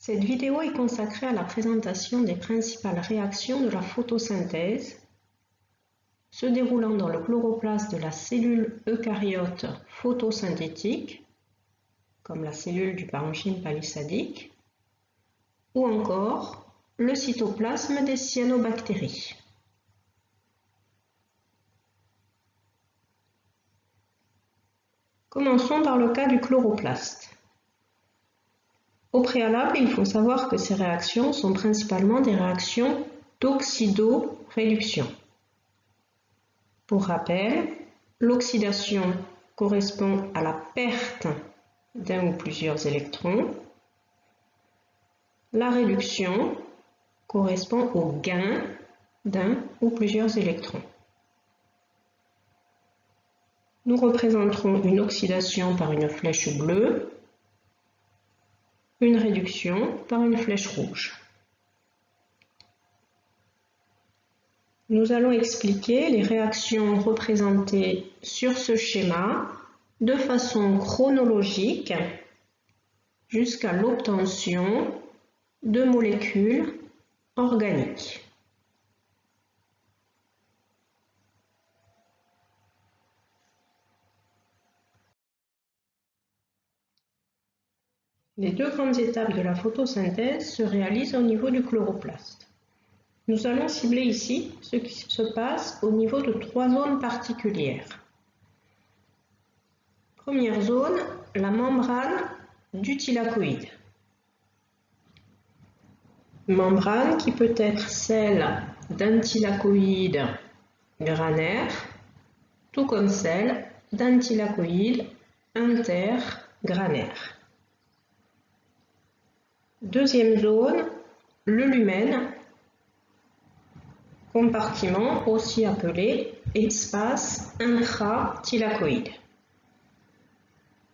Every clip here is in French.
Cette vidéo est consacrée à la présentation des principales réactions de la photosynthèse se déroulant dans le chloroplaste de la cellule eucaryote photosynthétique, comme la cellule du parenchyme palissadique, ou encore le cytoplasme des cyanobactéries. Commençons par le cas du chloroplaste. Au préalable, il faut savoir que ces réactions sont principalement des réactions d'oxydoréduction. Pour rappel, l'oxydation correspond à la perte d'un ou plusieurs électrons. La réduction correspond au gain d'un ou plusieurs électrons. Nous représenterons une oxydation par une flèche bleue, une réduction par une flèche rouge. Nous allons expliquer les réactions représentées sur ce schéma de façon chronologique jusqu'à l'obtention de molécules organiques. Les deux grandes étapes de la photosynthèse se réalisent au niveau du chloroplaste. Nous allons cibler ici ce qui se passe au niveau de trois zones particulières. Première zone, la membrane du thylakoïde. Membrane qui peut être celle d'un thylakoïde granaire, tout comme celle d'un thylakoïde intergranaire. Deuxième zone, le lumen, compartiment aussi appelé espace intrathylakoïde.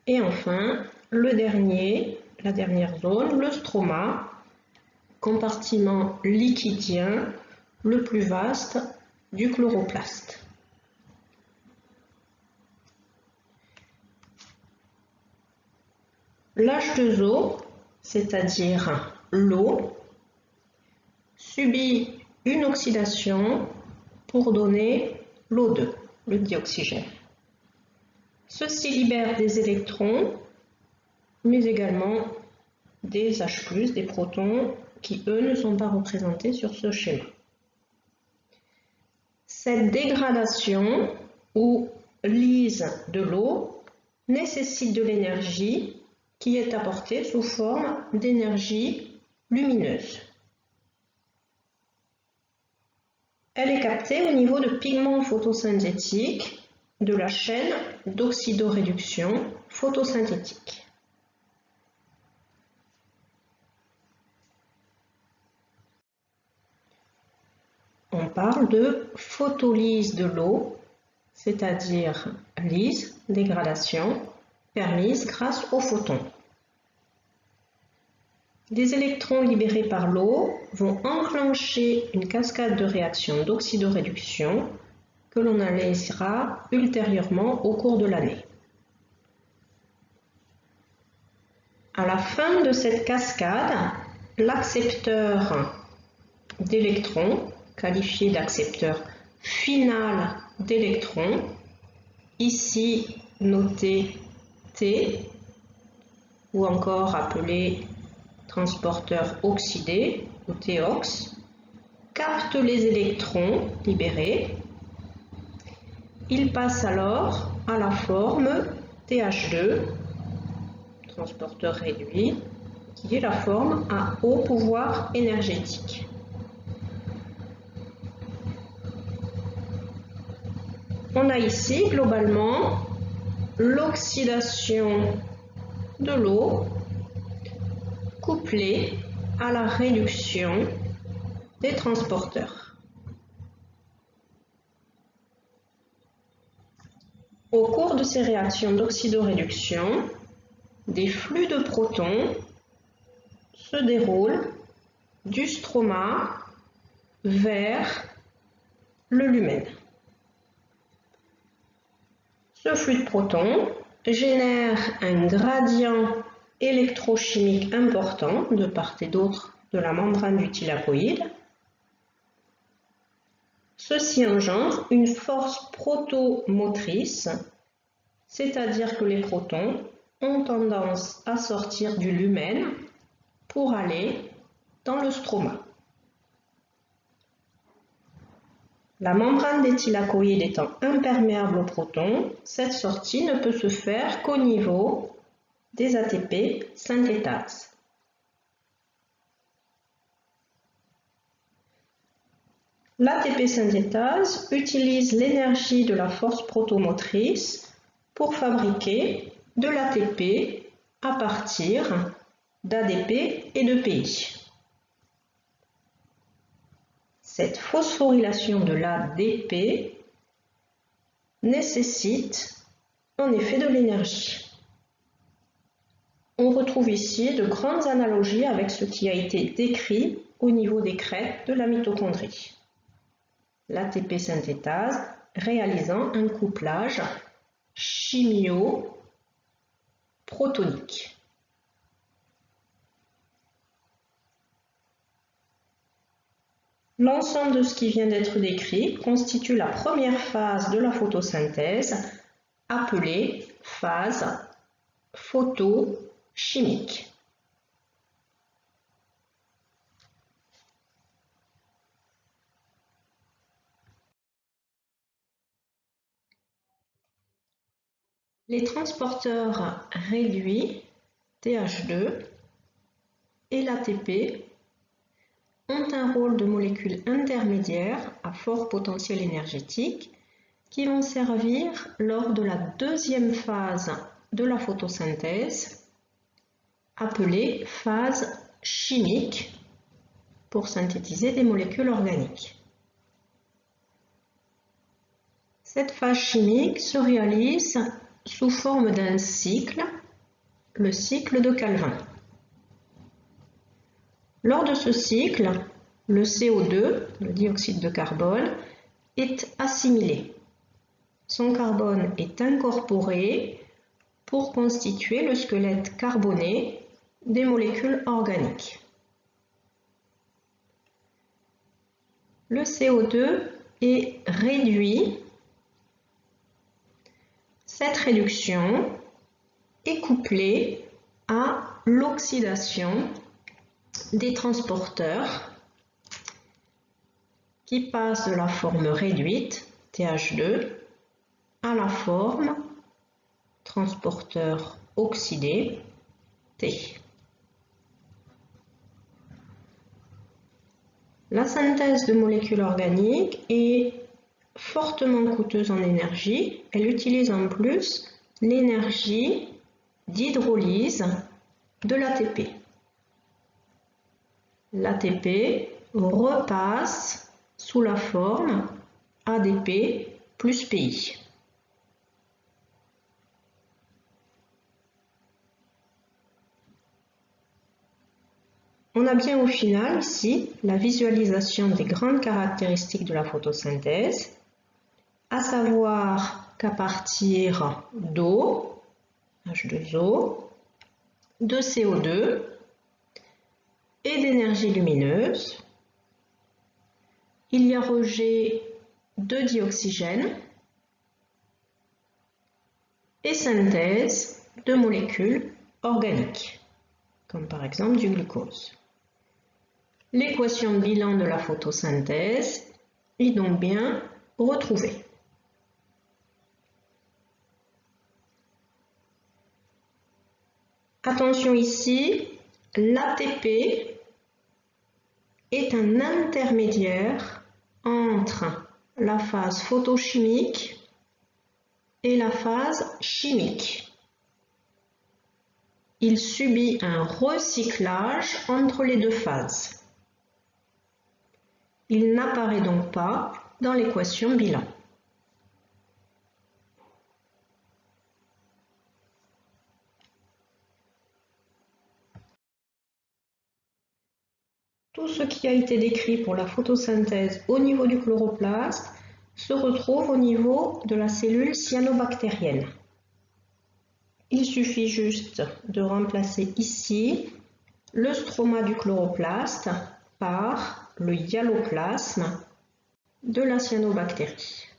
Et enfin, la dernière zone, le stroma, compartiment liquidien le plus vaste du chloroplaste. L'H2O, c'est-à-dire l'eau, subit une oxydation pour donner l'O2, le dioxygène. Ceci libère des électrons, mais également des H+, des protons, qui eux ne sont pas représentés sur ce schéma. Cette dégradation ou lyse de l'eau nécessite de l'énergie qui est apportée sous forme d'énergie lumineuse. Elle est captée au niveau de pigments photosynthétiques de la chaîne d'oxydoréduction photosynthétique. On parle de photolyse de l'eau, c'est-à-dire lyse, dégradation, permise grâce aux photons. Des électrons libérés par l'eau vont enclencher une cascade de réactions d'oxydoréduction que l'on analysera ultérieurement au cours de l'année. À la fin de cette cascade, l'accepteur d'électrons, qualifié d'accepteur final d'électrons, ici noté T, ou encore appelé transporteur oxydé ou TOX, capte les électrons libérés. Il passe alors à la forme TH2, transporteur réduit, qui est la forme à haut pouvoir énergétique. On a ici globalement l'oxydation de l'eau couplée à la réduction des transporteurs. Au cours de ces réactions d'oxydoréduction, des flux de protons se déroulent du stroma vers le lumen. Ce flux de protons génère un gradient électrochimiques importants de part et d'autre de la membrane du thylakoïde. Ceci engendre une force protomotrice, c'est-à-dire que les protons ont tendance à sortir du lumen pour aller dans le stroma. La membrane des thylakoïdes étant imperméable aux protons, cette sortie ne peut se faire qu'au niveau des ATP synthétases. L'ATP synthétase utilise l'énergie de la force protomotrice pour fabriquer de l'ATP à partir d'ADP et de PI. Cette phosphorylation de l'ADP nécessite en effet de l'énergie. On retrouve ici de grandes analogies avec ce qui a été décrit au niveau des crêtes de la mitochondrie. L'ATP synthétase réalisant un couplage chimio-protonique. L'ensemble de ce qui vient d'être décrit constitue la première phase de la photosynthèse, appelée phase photochimique. Les transporteurs réduits, TH2, et l'ATP ont un rôle de molécules intermédiaires à fort potentiel énergétique qui vont servir lors de la deuxième phase de la photosynthèse, appelée phase chimique, pour synthétiser des molécules organiques. Cette phase chimique se réalise sous forme d'un cycle, le cycle de Calvin. Lors de ce cycle, le CO2, le dioxyde de carbone, est assimilé. Son carbone est incorporé pour constituer le squelette carboné des molécules organiques. Le CO2 est réduit. Cette réduction est couplée à l'oxydation des transporteurs qui passent de la forme réduite, TH2, à la forme transporteur oxydé, T. La synthèse de molécules organiques est fortement coûteuse en énergie. Elle utilise en plus l'énergie d'hydrolyse de l'ATP. L'ATP repasse sous la forme ADP plus PI. On a bien au final ici la visualisation des grandes caractéristiques de la photosynthèse, à savoir qu'à partir d'eau, H2O, de CO2 et d'énergie lumineuse, il y a rejet de dioxygène et synthèse de molécules organiques, comme par exemple du glucose. L'équation de bilan de la photosynthèse est donc bien retrouvée. Attention ici, l'ATP est un intermédiaire entre la phase photochimique et la phase chimique. Il subit un recyclage entre les deux phases. Il n'apparaît donc pas dans l'équation bilan. Tout ce qui a été décrit pour la photosynthèse au niveau du chloroplaste se retrouve au niveau de la cellule cyanobactérienne. Il suffit juste de remplacer ici le stroma du chloroplaste par le hyaloplasme de la cyanobactérie.